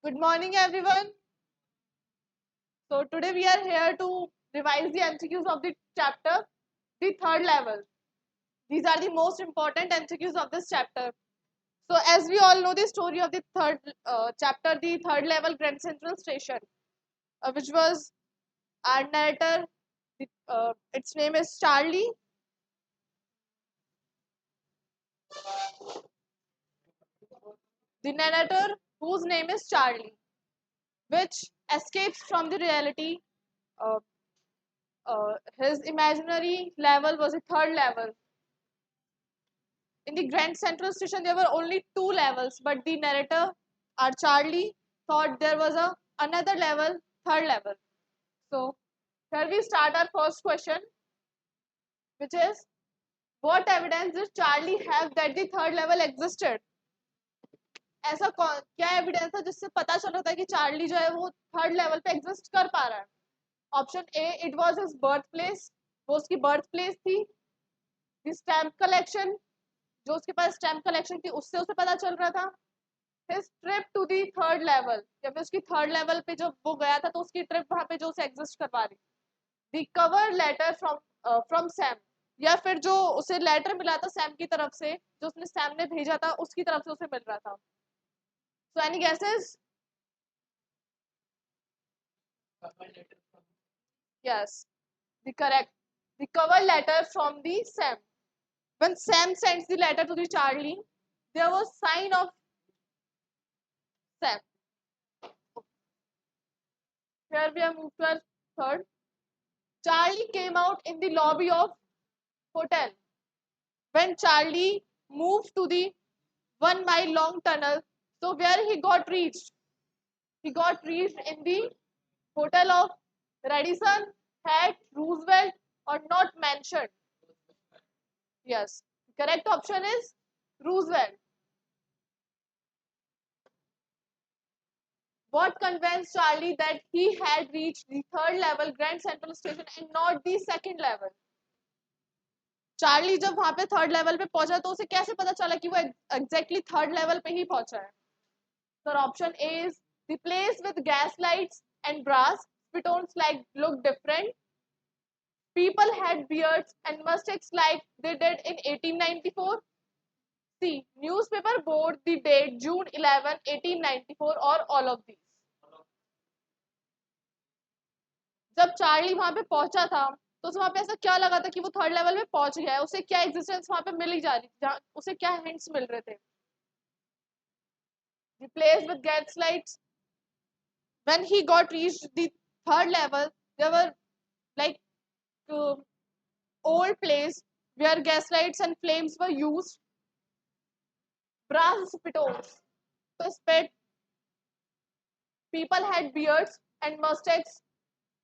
Good morning, everyone. So today we are here to revise the MCQs of the chapter, the third level. These are the most important MCQs of this chapter. So as we all know the story of the third chapter, the third level Grand Central Station, which was our narrator. Its name is Charlie. The narrator, whose name is Charlie, which escapes from the reality. Uh, his imaginary level was a third level. In the Grand Central Station, there were only two levels, but the narrator, our Charlie, thought there was another level, third level. So here we start our first question, which is, what evidence did Charlie have that the third level existed? ऐसा क्या evidence है जिससे पता चल रहा था कि Charlie जो है वो थर्ड लेवल पे एग्जिस्ट कर पा रहा है? Option A, it was his birth place, वो उसकी बर्थ प्लेस थी. द स्टैम्प कलेक्शन, जो उसके पास स्टैम्प कलेक्शन थी उससे उसे पता चल रहा था. His trip to the third level, जब उसकी थर्ड लेवल पे जब वो गया था तो उसकी ट्रिप वहां पे जो उसे एग्जिस्ट करवा रही. The cover letter from Sam, या फिर जो उसे लेटर मिला था सैम की तरफ से, जो उसने सैम ने भेजा था उसकी तरफ से उसे मिल रहा था. So any guesses? Yes, the correct. The cover letter from the Sam. When Sam sends the letter to the Charlie, there was sign of Sam. Here we are moved to our third. Charlie came out in the lobby of hotel. When Charlie moved to the 1 mile long tunnel, so where he got reached? He got reached in the hotel of Radisson, Hat, Roosevelt, or not mentioned. Yes, the correct option is Roosevelt. What convinced Charlie that he had reached the third level Grand Central Station and not the second level? Charlie जब वहां पे third level पे पहुंचा तो उसे कैसे पता चला कि वो एग्जैक्टली थर्ड लेवल पे ही पहुंचा है? Sir option A is the place with gas lights and brass spittoons like look different. People had beards and mustaches like they did in 1894. C, newspaper bore the date June 11, 1894, or all of these. जब Charlie वहां पे पहुंचा था तो उसे वहां पे ऐसा क्या लगा था कि वो थर्ड लेवल पे पहुंच गया है? उसे क्या एग्जिस्टेंस वहां पे मिल ही जा रही थी, उसे क्या हिंट्स मिल रहे थे? The place with gaslights. When he got reached the third level, there were like uh, old place where gaslights and flames were used. Brass spittoons to spit. People had beards and mustaches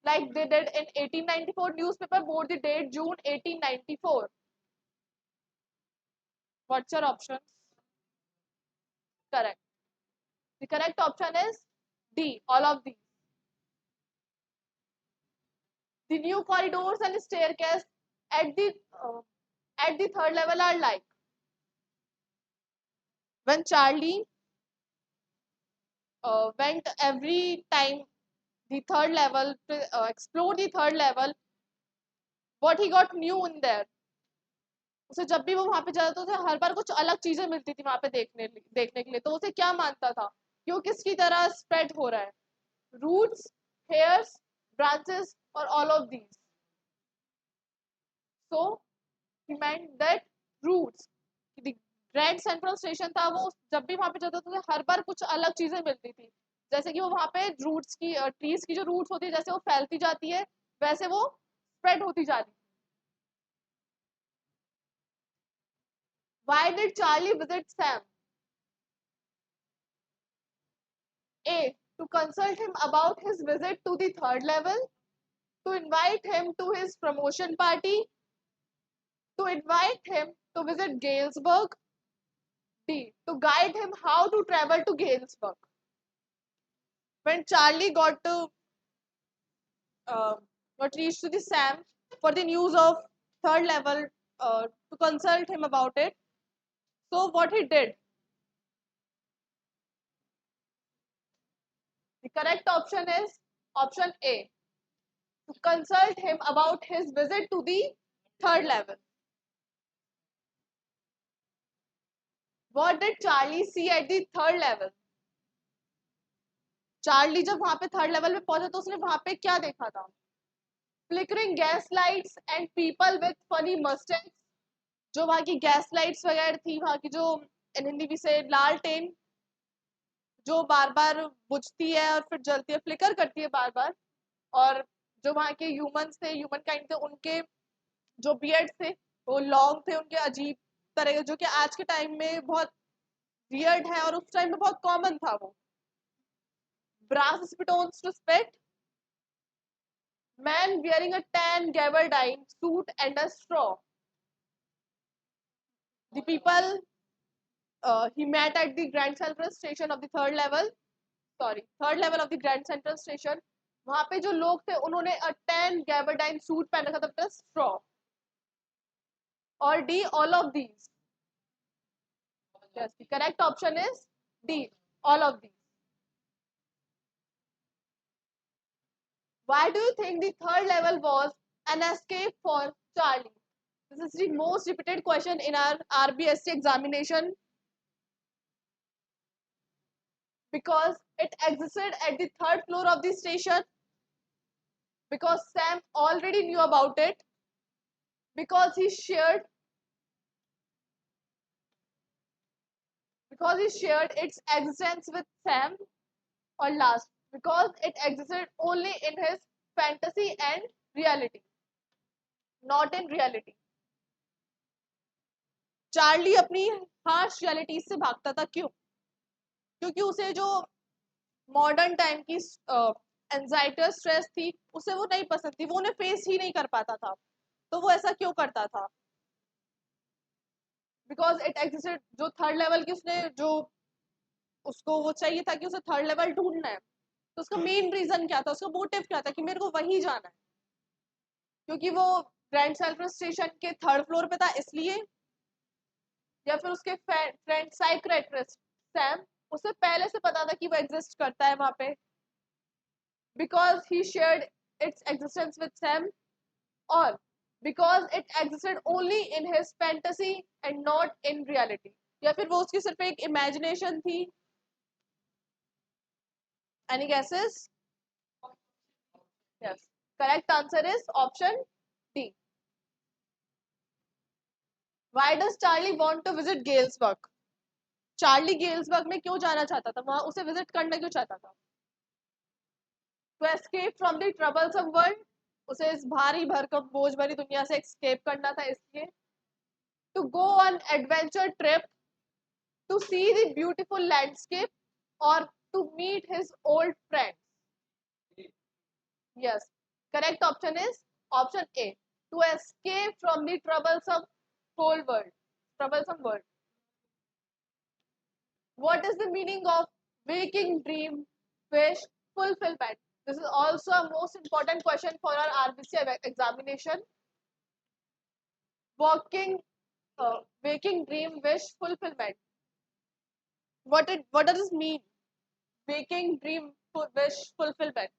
like they did in 1894. Newspaper bore the date June 1894. What's your option? Correct. The correct option is D, all of these. The new corridors and staircase at the uh, at the third level are like, when Charlie went every time the third level to explore the third level, what he got new in there. उसे जब भी वो वहां पे जाता था उसे हर बार कुछ अलग चीजें मिलती थी वहां पे देखने के लिए. तो उसे क्या मानता था कि वो किसकी तरह स्प्रेड हो रहा है? रूट्स, हेयर्स, ब्रांचेस और all of these. So he meant that roots. Grand Central Station था, वो जब भी वहां पे जाता था तो हर बार कुछ अलग चीजें मिलती थी. जैसे कि वो वहां पे रूट्स की ट्रीज की जो रूट्स होती है जैसे वो फैलती जाती है वैसे वो स्प्रेड होती जा रही. Why did Charlie visit Sam? A, to consult him about his visit to the third level, to invite him to his promotion party, to invite him to visit Galesburg. D, to guide him how to travel to Galesburg. When Charlie uh, got reached to the Sam for the news of third level, to consult him about it, so what he did, correct option is option A. To consult him about his visit to the third level. What did Charlie see at the third level? Charlie जब वहां पे third level पे पहुंचा तो उसने वहां पे क्या देखा था? Flickering gas lights and people with funny moustache. जो वहां की गैस लाइट्स वगैरह थी, वहां की जो इन हिंदी भी से लालटेन जो बार बार बुझती है और फिर जलती है, फ्लिकर करती है बार बार। और जो वहाँ के ह्यूमंस थे, ह्यूमन काइंड थे, उनके जो बियर्ड थे वो लॉन्ग थे, उनके अजीब तरह के, जो कि आज के टाइम में बहुत वियर्ड है और उस टाइम में बहुत कॉमन था वो। Brass spittoons to spit, man wearing a tan gabardine suit and a straw. The people he met at the Grand Central Station of the third level of the Grand Central Station. वहां पे जो लोग थे उन्होंने a tan gabardine suit पहन रखा था plus straw. और D, all of these. Yes, the correct option is D, all of these. Why do you think the third level was an escape for Charlie? This is the most repeated question in our RBSC examination. Because it existed at the third floor of the station, because Sam already knew about it, because he shared its existence with Sam, or last, because it existed only in his fantasy and reality, not in reality. Charlie अपनी harsh reality से भागता था, क्यों? क्योंकि उसे जो modern time की anxiety और स्ट्रेस थी उसे वो नहीं पसंद थी, वो उन्हें फेस ही नहीं कर पाता था। तो वो ऐसा क्यों करता था? बिकॉज इट एग्जिस्टेड, जो थर्ड लेवल की उसने जो उसको वो चाहिए था कि उसे थर्ड लेवल ढूंढना है, तो उसका मेन रीजन क्या था, उसका मोटिव क्या था कि मेरे को वही जाना है? क्योंकि वो ग्रैंड सेंट्रल स्टेशन के थर्ड फ्लोर पे था इसलिए, या फिर उसके फ्रेंड साइकियाट्रिस्ट सैम, उसे पहले से पता था कि वो एग्जिस्ट करता है वहां पे, because he shared its existence with Sam, और because it existed only in his fantasy and not in reality, या फिर वो उसकी सिर्फ एक इमेजिनेशन थी। Any guesses? Yes, correct answer is option D. Why does Charlie want to visit Galesburg? Charlie Galesburg में क्यों जाना चाहता था, वहां उसे विजिट करना क्यों चाहता था? To escape from the troublesome world, उसे इस भारी भरकम बोझ भरी दुनिया से एस्केप करना था इसलिए। To go on adventure trip, to see the beautiful landscape, और to meet his old friends. Yes, correct option is option A, to escape from the troublesome world. What is the meaning of waking dream, wish, fulfillment? This is also a most important question for our RBC examination. Walking, waking dream, wish, fulfillment. What does this mean? Waking dream, wish, fulfillment.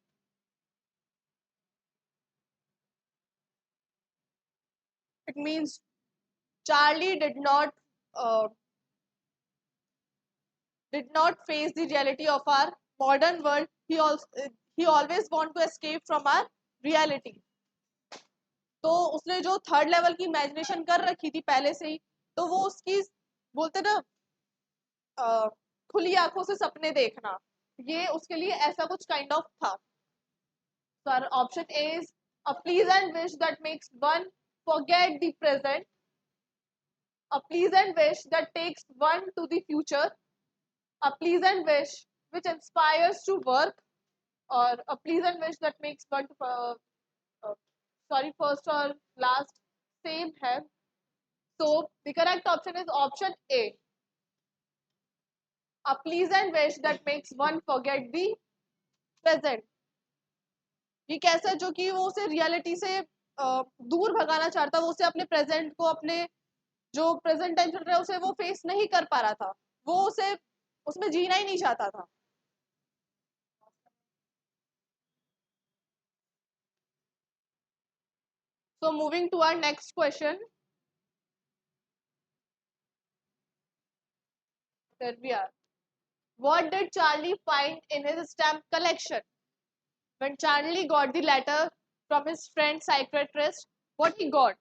It means Charlie uh, did not face the reality of our modern world. He always want to escape from our reality. तो उसने जो third level की imagination कर रखी थी पहले से ही, तो वो उसकी बोलते ना खुली आंखों से सपने देखना, ये उसके लिए ऐसा कुछ काइंड ऑफ था। Sir option A is a pleasant wish that makes one forget the present, a pleasant wish that takes one to the future, a pleasant wish which inspires to work, or a pleasant wish that makes one to uh, first or last same है। So the correct option is option A, a pleasant wish that makes one forget the present। ये कैसा है, जो कि वो उसे reality से दूर भगाना चाहता, वो उसे अपने प्रेजेंट को, अपने जो प्रेजेंट टाइम चल रहा है उसे वो फेस नहीं कर पा रहा था, वो उसे उसमें जीना ही नहीं चाहता था। So moving to our next question. There we are. What did Charlie find in his stamp collection? When Charlie got the letter from his friend psychiatrist, what he got?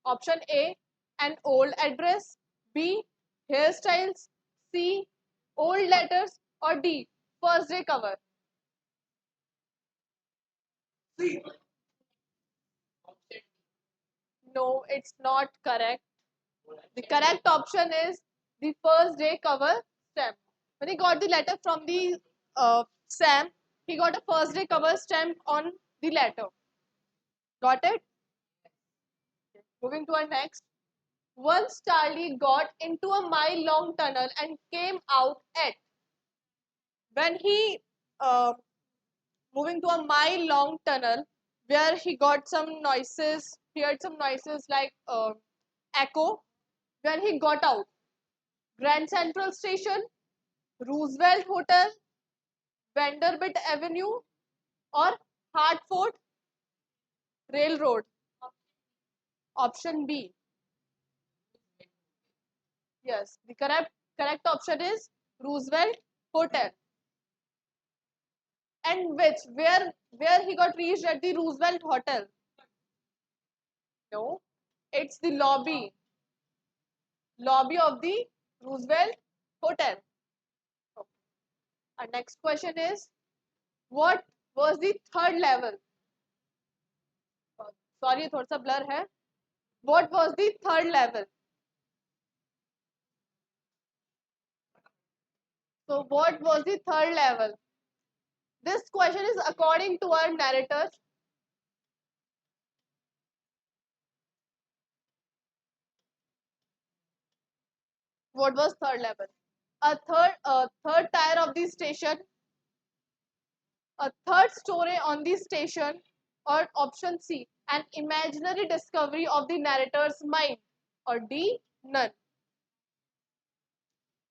Option A, an old address. B, hairstyles. C, old letters. Or D, first day cover. No, it's not correct. The correct option is the first day cover stamp. When he got the letter from the Sam, he got a first day cover stamp on the letter. Got it? Moving to our next. Once Charlie got into a mile-long tunnel and came out at when he moving to a mile-long tunnel where he got some noises, heard some noises like echo. When he got out, Grand Central Station, Roosevelt Hotel, Vanderbilt Avenue, or Hartford Railroad. Option B. Yes, the correct option is Roosevelt Hotel. And where he got reached at the Roosevelt Hotel? No, it's the lobby of the Roosevelt Hotel. Okay. Our next question is, what was the third level? Sorry, थोड़ा सा blur है. What was the third level? So what was the third level? This question is according to our narrator. What was third level? A third tier of the station, a third story on the station, or option C, an imaginary discovery of the narrator's mind, or D, none.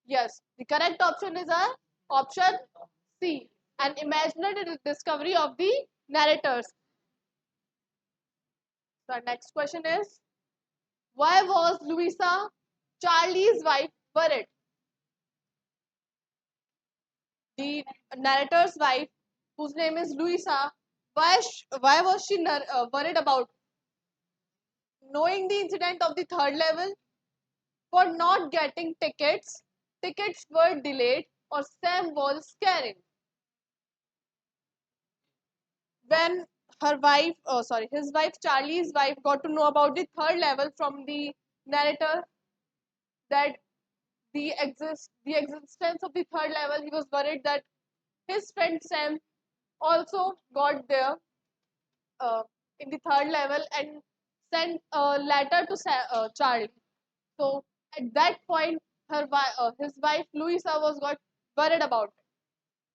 Yes, the correct option is our option C, an imaginary discovery of the narrators. So our next question is, why was Louisa, Charlie's wife, worried? The narrator's wife, whose name is Louisa, why was she worried about knowing the incident of the third level? For not getting tickets, tickets were delayed, or Sam was scaring. When his wife, Charlie's wife, got to know about the third level from the narrator, that the existence of the third level, he was worried that his friend Sam also got there uh, in the third level and sent a letter to Charlie. So at that point, his wife Louisa got worried about it.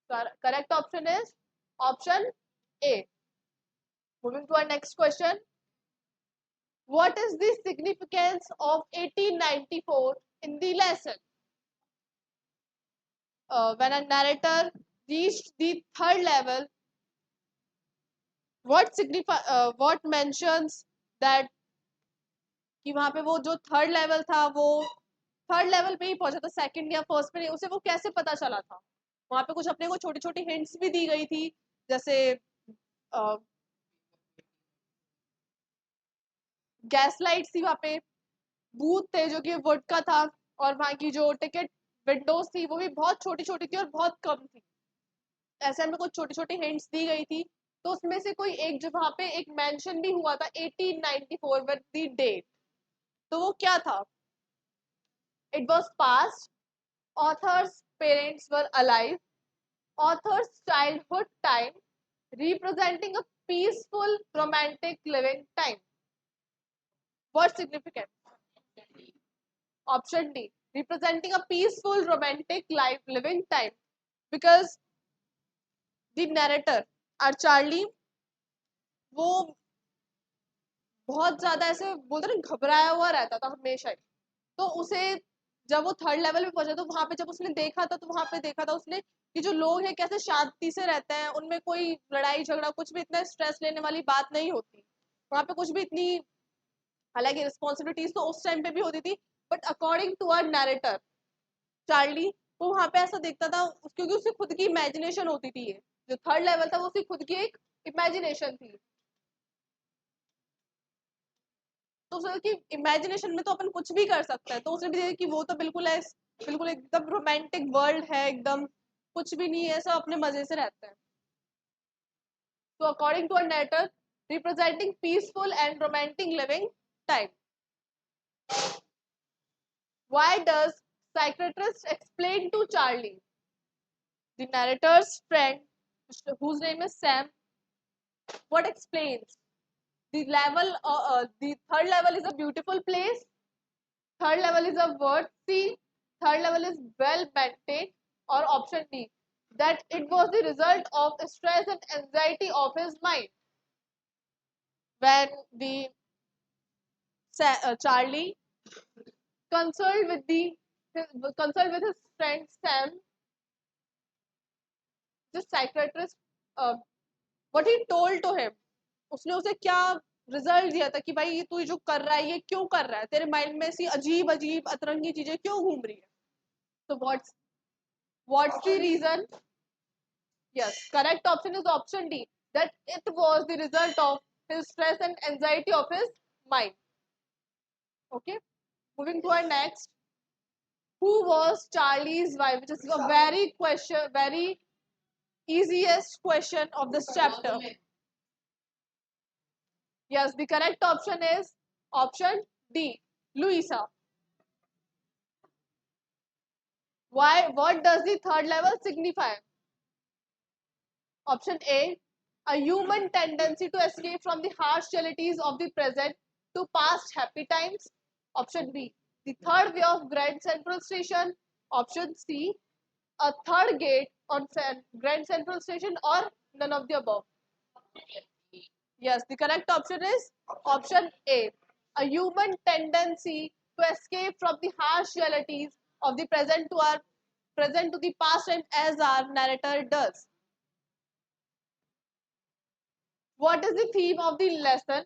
So our correct option is option A. Moving to our next question. What is the significance of 1894 in the lesson? When a narrator reached the third level, what mentions that कि वहां पे वो जो third level था वो third level पे ही पहुंचा था, सेकंड या फर्स्ट पे नहीं, उसे वो कैसे पता चला था? वहां पे कुछ अपने को छोटी छोटी हिंट्स भी दी गई थी, जैसे गैस लाइट थी वहां पे, बूथ थे जो कि वुड का था, और वहां की जो टिकट विंडोज थी वो भी बहुत छोटी छोटी थी और बहुत कम थी. ऐसे हमें कुछ छोटी छोटी हिंट्स दी गई थी. तो उसमें से कोई एक जो वहां पे एक मेंशन भी हुआ था 1894 विद द डेट, तो वो क्या था? It was past, author's parents were alive, author's childhood time, representing a peaceful romantic living time. What's significant? Option D, representing a peaceful romantic life living time, because the narrator, our Charlie, वो बहुत ज्यादा ऐसे बोलते ना घबराया हुआ रहता था हमेशा ही. तो उसे जब वो थर्ड लेवल पे पहुंचा तो वहां पे जब उसने देखा था, तो वहां पे देखा था उसने कि जो लोग हैं कैसे शांति से रहते हैं, उनमें कोई लड़ाई झगड़ा कुछ भी इतना स्ट्रेस लेने वाली बात नहीं होती. वहां पे कुछ भी इतनी, हालांकि रिस्पॉन्सिबिलिटीज तो उस टाइम पे भी होती थी, but according to our narrator Charlie, वो वहां पे ऐसा देखता था क्योंकि उसकी खुद की इमेजिनेशन होती थी। ये जो थर्ड लेवल था वो उसकी खुद की एक इमेजिनेशन थी। तो उसने कि इमेजिनेशन में तो अपन कुछ भी कर सकते हैं, तो उसने भी देखा कि वो तो बिल्कुल है, बिल्कुल एकदम रोमांटिक वर्ल्ड है, एकदम कुछ भी नहीं है, सब अपने मजे से रहते हैं। तो according to a netter representing peaceful and romantic living time, why does psychiatrist explain to Charlie, the narrator's friend whose name is Sam, what explains the third level is a beautiful place, third level is a word see, third level is well maintained, or option D, that it was the result of stress and anxiety of his mind. When the Charlie consulted with his friend Sam, the psychiatrist, uh, what he told to him, उसने उसे क्या result दिया था कि भाई ये तू जो कर रहा है ये क्यों कर रहा है, तेरे माइंड में ऐसी अजीब अजीब अतरंगी चीजें क्यों घूम रही है। तो what's the reason? Yes, correct option is option D, that it was the result of his stress and anxiety of his mind. Okay, moving to our next. Who was Charlie's wife? Which is a very easiest question of this chapter. Yes, the correct option is option D, Louisa. Why? What does the third level signify? Option A human tendency to escape from the harsh realities of the present to past happy times. Option B, the third way of Grand Central Station. Option C, a third gate on Grand Central Station, or none of the above. Yes, the correct option is option A human tendency to escape from the harsh realities of the present to the past time, as our narrator does. What is the theme of the lesson?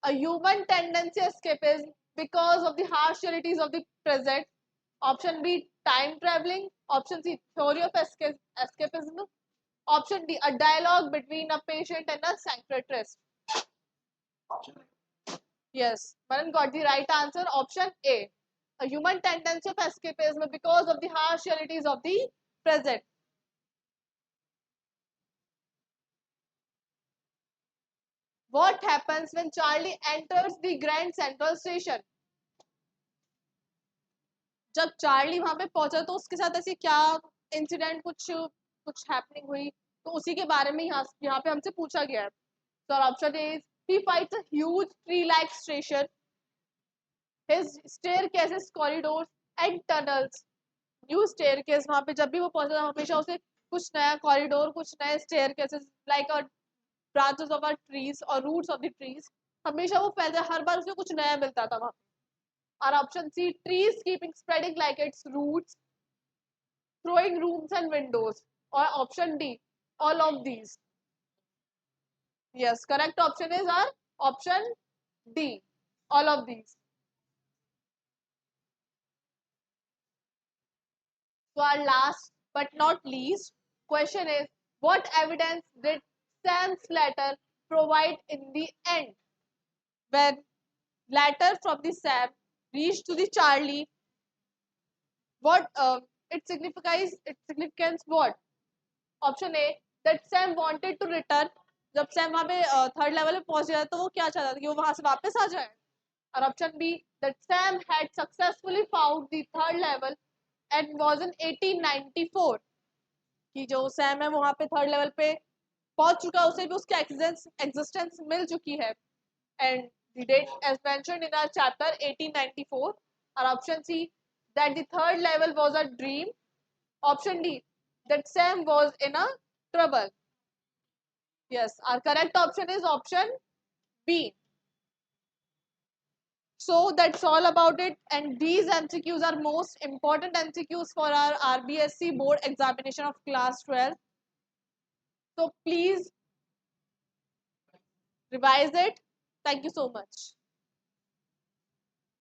A human tendency escapism because of the harsh realities of the present. Option B, time traveling. Option C, theory of escapism. Option D, a dialogue between a patient and a psychiatrist. Yes, Manan got the right answer. Option A human tendency of escapism because of the harsh realities of the present. What happens when Charlie enters the Grand Central Station? जब Charlie वहां पे पहुंचा तो उसके साथ ऐसी क्या incident, कुछ हैपनिंग हुई, तो उसी के बारे में यहाँ पे हमसे पूछा गया है। So option A is he fights a huge tree-like station, his staircases, corridors and tunnels. New staircase, वहां पे जब भी वो पहुंचा हमेशा उसे कुछ नया कॉरिडोर, कुछ नए staircases like a branches of our trees or roots of the trees, हमेशा वो फैलता, हर बार उसे कुछ नया मिलता था वहां। और option C, trees keeping spreading like its roots, throwing rooms and windows, or option D, all of these. Yes, correct option is our option D, all of these. So our last but not least question is, what evidence did Sam's letter provide in the end? When letter from the Sam reached to the Charlie, what its significance what? Option A, that Sam wanted to return. जब Sam वहां पे third level पे पहुंच गया तो वो क्या चाहता था कि वो वहां से वापस आ जाए। और option B, that Sam had successfully found the third level and was in 1894, कि जो सैम है वहां पे थर्ड लेवल पे पहुंच चुका, उसे भी उसकी एग्जिस्टेंस मिल चुकी है, and the date as mentioned in our chapter 1894। और option C, that the third level was a dream. Option D, that Sam was in a trouble. Yes, our correct option is option B. So that's all about it, and these MCQs are most important MCQs for our RBSC board examination of class 12. So please revise it. Thank you so much.